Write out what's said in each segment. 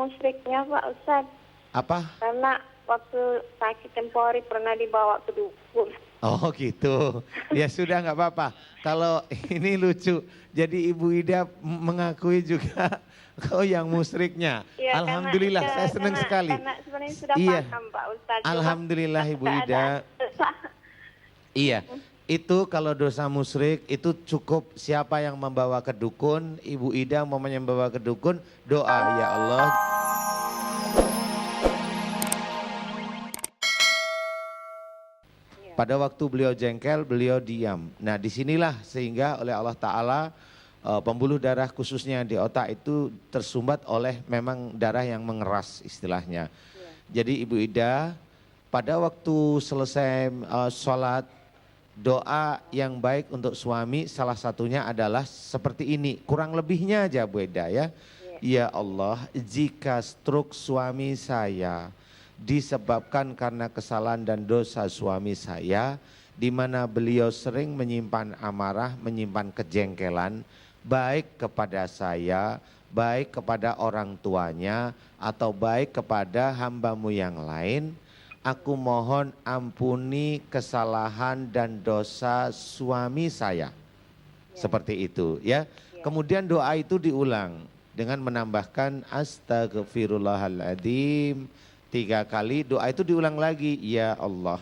musyriknya Pak Ustadz. Apa? Karena waktu sakit tempori pernah dibawa ke dukun. Oh gitu. Ya sudah nggak apa-apa. Kalau ini lucu. Jadi Ibu Ida mengakui juga kau yang musyriknya. Ya, Alhamdulillah, saya senang sekali. Karena sebenarnya sudah Iya. paham Pak Ustadz. Alhamdulillah Ibu Ida. Iya. Itu kalau dosa musyrik itu cukup siapa yang membawa ke dukun, Ibu Ida mau membawa ke dukun, doa ya Allah. Pada waktu beliau jengkel, beliau diam. Nah disinilah sehingga oleh Allah Ta'ala pembuluh darah khususnya di otak itu tersumbat oleh memang darah yang mengeras istilahnya. Jadi Ibu Ida pada waktu selesai sholat, doa yang baik untuk suami salah satunya adalah seperti ini. Kurang lebihnya aja Bu Ida ya. Ya Allah, jika stroke suami saya disebabkan karena kesalahan dan dosa suami saya, di mana beliau sering menyimpan amarah, menyimpan kejengkelan, baik kepada saya, baik kepada orang tuanya, atau baik kepada hambamu yang lain, aku mohon ampuni kesalahan dan dosa suami saya. Seperti itu ya. Kemudian doa itu diulang dengan menambahkan astagfirullahaladzim 3 kali. Doa itu diulang lagi. Ya Allah,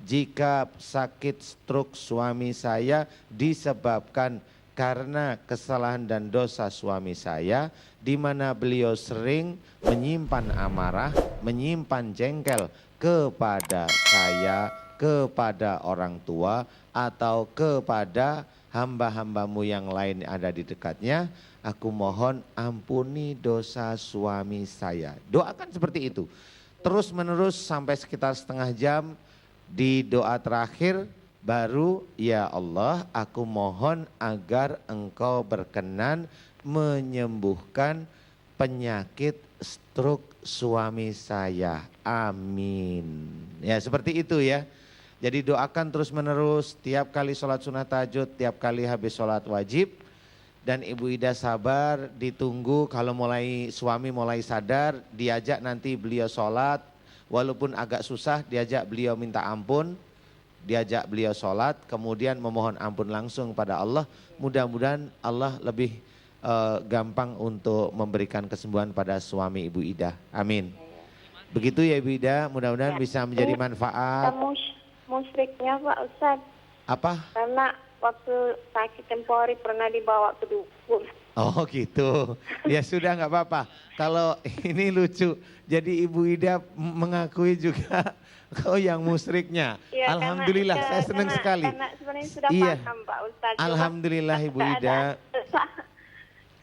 jika sakit stroke suami saya disebabkan karena kesalahan dan dosa suami saya, di mana beliau sering menyimpan amarah, menyimpan jengkel kepada saya, kepada orang tua, atau kepada hamba-hambamu yang lain ada di dekatnya, aku mohon ampuni dosa suami saya. Doakan seperti itu. Terus menerus sampai sekitar setengah jam. Di doa terakhir baru, ya Allah aku mohon agar engkau berkenan menyembuhkan penyakit stroke suami saya. Amin. Ya seperti itu ya. Jadi doakan terus menerus tiap kali sholat sunat tahajud, tiap kali habis sholat wajib. Dan Ibu Ida sabar, ditunggu kalau suami mulai sadar, diajak nanti beliau sholat. Walaupun agak susah, diajak beliau minta ampun, diajak beliau sholat, kemudian memohon ampun langsung pada Allah. Mudah-mudahan Allah lebih gampang untuk memberikan kesembuhan pada suami Ibu Ida. Amin. Begitu ya Ibu Ida, mudah-mudahan bisa menjadi manfaat. Musyriknya Pak Ustadz. Apa? Karena waktu sakit tempori pernah dibawa ke dukun. Oh gitu. Ya sudah nggak apa-apa. Kalau ini lucu. Jadi Ibu Ida mengakui juga kau yang musyriknya. Ya, Alhamdulillah, saya senang sekali. Karena sebenarnya sudah paham Pak Ustadz. Alhamdulillah Ibu Ida.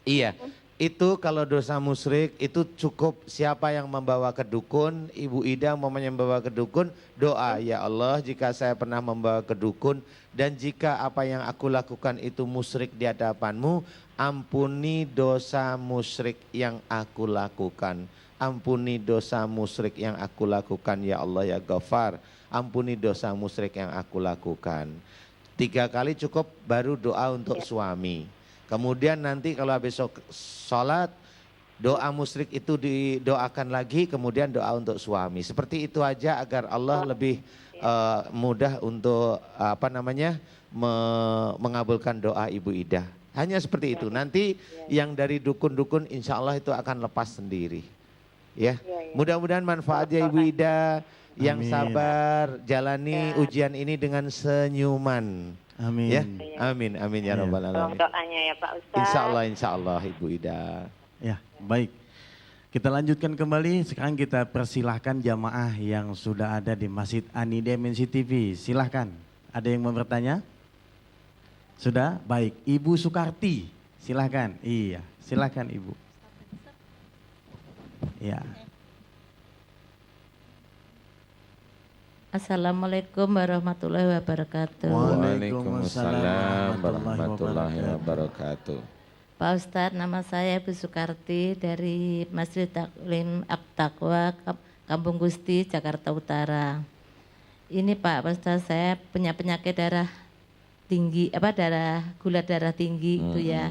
Iya. Itu kalau dosa musyrik itu cukup siapa yang membawa ke dukun, Ibu Ida mau membawa ke dukun, doa ya Allah jika saya pernah membawa ke dukun dan jika apa yang aku lakukan itu musyrik di hadapanmu, ampuni dosa musyrik yang aku lakukan. Ampuni dosa musyrik yang aku lakukan ya Allah ya Ghafar. Ampuni dosa musyrik yang aku lakukan. 3 kali cukup, baru doa untuk suami. Kemudian nanti kalau habis sholat, doa musyrik itu didoakan lagi, kemudian doa untuk suami. Seperti itu aja agar Allah lebih mudah untuk mengabulkan doa Ibu Ida. Hanya seperti itu. Nanti yang dari dukun-dukun insya Allah itu akan lepas sendiri. Ya, mudah-mudahan manfaat ya Ibu Ida. Yang sabar jalani ujian ini dengan senyuman. Amin. Ya, amin, amin ya Rabbal Alamin. Doanya ya Pak Ustadz. Insya Allah Ibu Ida. Ya, baik. Kita lanjutkan kembali, sekarang kita persilahkan jamaah yang sudah ada di Masjid Ani Dimensi TV. Silahkan, ada yang mau bertanya? Sudah? Baik, Ibu Sukarti, silahkan. Iya, silahkan Ibu. Ya. Assalamualaikum warahmatullahi wabarakatuh. Waalaikumsalam warahmatullahi wabarakatuh. Pak Ustadz, nama saya Ibu Sukarti dari Masjid Taklim Ak-Taqwa, Kampung Gusti, Jakarta Utara. Ini Pak Ustadz, saya punya penyakit darah tinggi, gula darah tinggi itu ya.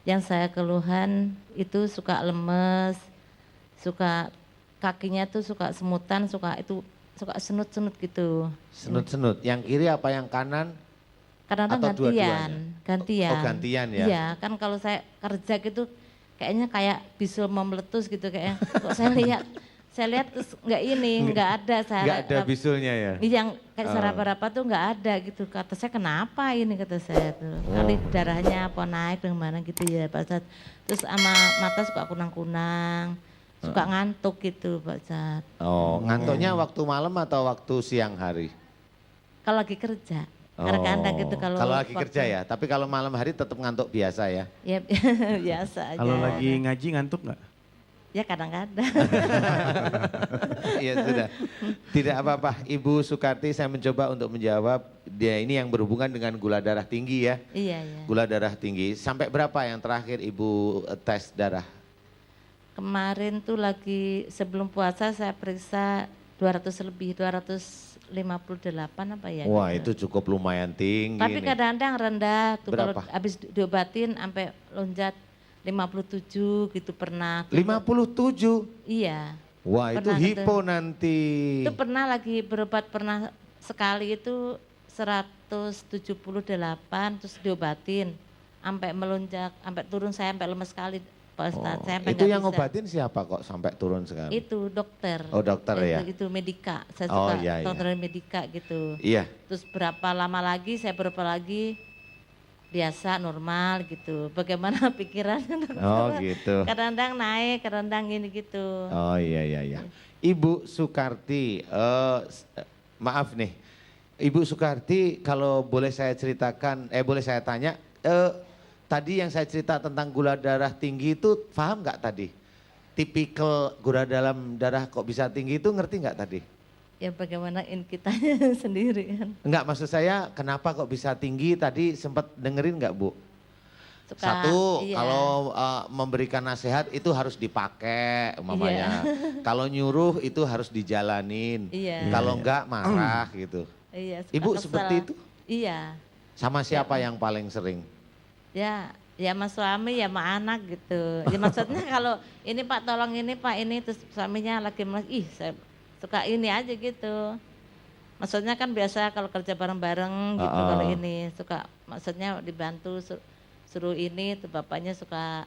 Yang saya keluhan itu suka lemes, suka kakinya tuh suka semutan, suka senut-senut gitu. Senut-senut. Yang kiri apa yang kanan? Kadang-kadang Atau dua-duanya? gantian. Oh, gantian ya? Iya, kan kalau saya kerja gitu kayaknya kayak bisul mau meletus gitu kayaknya. Kok saya lihat terus nggak ada. Nggak ada bisulnya ya? Yang kayak seraba-raba tuh nggak ada gitu. Kata saya kenapa ini kata saya tuh. Kali darahnya apa naik bagaimana gitu ya Pak Ustadz. Terus sama mata suka kunang-kunang. Suka ngantuk gitu Pak Ustadz. Oh, ngantuknya waktu malam atau waktu siang hari? Kalau lagi kerja. Kadang-kadang gitu kalau lagi kerja ya, tapi kalau malam hari tetap ngantuk biasa ya? Ya biasa aja. Kalau lagi ngaji ngantuk nggak? Ya kadang-kadang. Iya sudah, tidak apa-apa. Ibu Sukarti saya mencoba untuk menjawab, dia ini yang berhubungan dengan gula darah tinggi ya? Iya, iya. Gula darah tinggi, sampai berapa yang terakhir Ibu tes darah? Kemarin tuh lagi sebelum puasa saya periksa 200 lebih, 258 apa ya. Wah gitu. itu cukup lumayan tinggi. Tapi nih. kadang-kadang rendah tuh kalau Berapa? habis diobatin sampai lonjat 57 gitu pernah. 57? Iya. Wah itu Pernah gitu. hipo nanti. Itu pernah lagi berobat pernah sekali itu 178 terus diobatin sampai melonjak, sampai turun saya sampai lemes sekali Pak Ustadz. Saya sampai Itu nggak yang bisa. ngobatin siapa kok sampai turun sekali? Itu dokter. Oh, dokter ya? Itu Medika, saya Oh, suka iya, iya. dokter Medika gitu. Iya. Terus berapa lama lagi, saya berapa lagi biasa normal gitu. Bagaimana pikirannya? Oh gitu. Kadang-kadang naik, kadang-kadang gini gitu. Oh iya iya iya. Ibu Sukarti, maaf nih. Ibu Sukarti kalau boleh saya ceritakan, boleh saya tanya, tadi yang saya cerita tentang gula darah tinggi itu paham nggak tadi? Tipikal gula dalam darah kok bisa tinggi itu ngerti nggak tadi? Ya bagaimana kitanya sendiri kan. Enggak, maksud saya kenapa kok bisa tinggi tadi sempat dengerin nggak Bu? Suka, Satu, iya. kalau memberikan nasihat itu harus dipakai umpamanya. Kalau nyuruh itu harus dijalanin. Iya. Kalau enggak marah gitu. Iya, suka Ibu kesel. seperti itu? Iya. Sama siapa yang paling sering? Ya sama suami ya sama anak gitu. Ya maksudnya kalau ini Pak tolong ini Pak ini terus suaminya lagi saya suka ini aja gitu. Maksudnya kan biasa kalau kerja bareng-bareng gitu kalau ini suka maksudnya dibantu suruh ini tuh bapaknya suka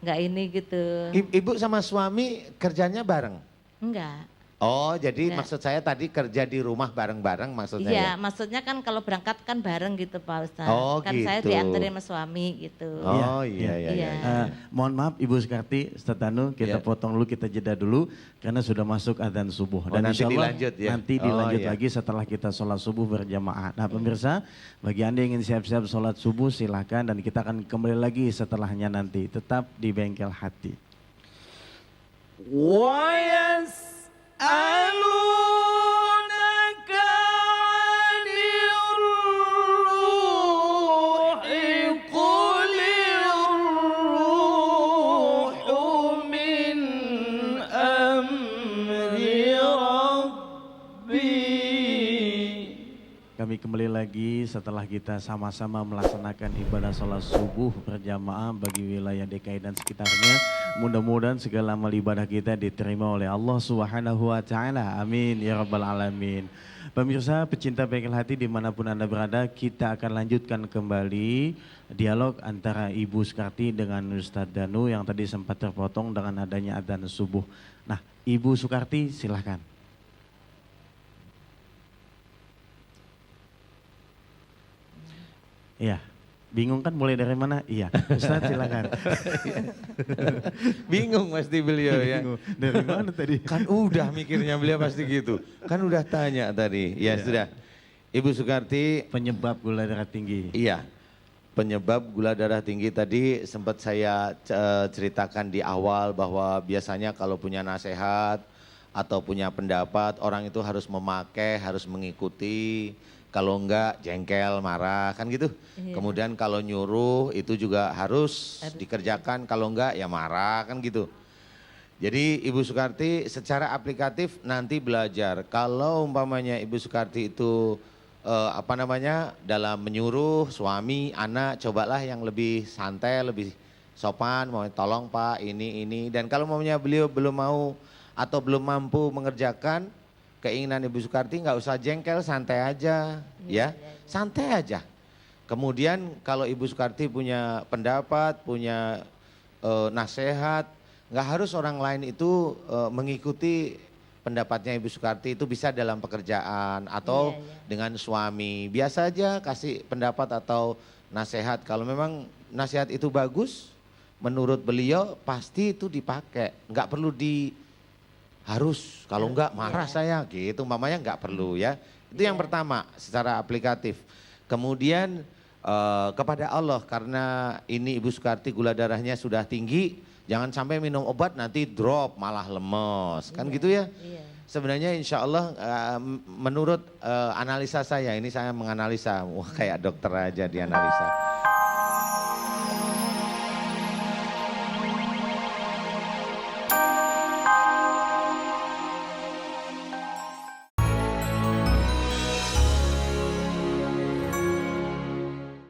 nggak ini gitu. Ibu sama suami kerjanya bareng? Enggak. Oh jadi Enggak. maksud saya tadi kerja di rumah bareng-bareng maksudnya Iya, ya? maksudnya kan kalau berangkat kan bareng gitu Pak Ustadz. Oh, kan saya gitu. dianterin sama suami gitu. Oh iya iya iya. Iya. Mohon maaf Ibu Sukarti, Ustadz Danu, kita Iya. potong dulu, kita jeda dulu karena sudah masuk adzan subuh. Oh, nanti insya Allah dilanjut ya? nanti Oh, dilanjut iya. lagi setelah kita sholat subuh berjamaah. Nah pemirsa, bagi Anda yang ingin siap-siap sholat subuh silahkan dan kita akan kembali lagi setelahnya nanti. Tetap di Bengkel Hati. ويسألونك عن الروح قل الروح من أمر ربي. Kami kembali lagi setelah kita sama-sama melaksanakan ibadah sholat subuh berjamaah bagi wilayah DKI dan sekitarnya. Mudah-mudahan segala amal ibadah kita diterima oleh Allah Subhanahu wa Ta'ala. Amin ya Rabbal Alamin. Pemirsa pecinta Bengkel Hati dimanapun Anda berada, kita akan lanjutkan kembali dialog antara Ibu Sukarti dengan Ustadz Danu yang tadi sempat terpotong dengan adanya adzan subuh. Nah, Ibu Sukarti silahkan. Iya, bingung kan mulai dari mana? Iya, Ustadz silakan. Bingung pasti beliau ya. Bingung. Dari mana tadi? Kan udah mikirnya beliau pasti gitu. Kan udah tanya tadi. Ya sudah. Ibu Sukarti, Penyebab gula darah tinggi. iya. Penyebab gula darah tinggi tadi sempat saya ceritakan di awal bahwa biasanya kalau punya nasihat atau punya pendapat orang itu harus memakai, harus mengikuti. Kalau enggak jengkel, marah kan gitu. Iya. Kemudian kalau nyuruh itu juga harus dikerjakan, kalau enggak ya marah kan gitu. Jadi Ibu Sukarti secara aplikatif nanti belajar. Kalau umpamanya Ibu Sukarti itu dalam menyuruh suami, anak, cobalah yang lebih santai, lebih sopan, mau tolong Pak ini. Dan kalau maunya beliau belum mau atau belum mampu mengerjakan keinginan Ibu Sukarti, nggak usah jengkel, santai aja, ya, santai aja. Kemudian kalau Ibu Sukarti punya pendapat, punya nasihat, nggak harus orang lain itu mengikuti pendapatnya Ibu Sukarti, itu bisa dalam pekerjaan atau dengan suami. Biasa aja kasih pendapat atau nasihat. Kalau memang nasihat itu bagus, menurut beliau pasti itu dipakai. Nggak perlu harus, kalau enggak marah saya gitu, mamanya enggak perlu ya. Itu yang pertama secara aplikatif. Kemudian kepada Allah, karena ini Ibu Sukarti gula darahnya sudah tinggi, jangan sampai minum obat nanti drop malah lemes, kan gitu ya. Sebenarnya insya Allah menurut analisa saya, ini saya menganalisa, wah kayak dokter aja dianalisa.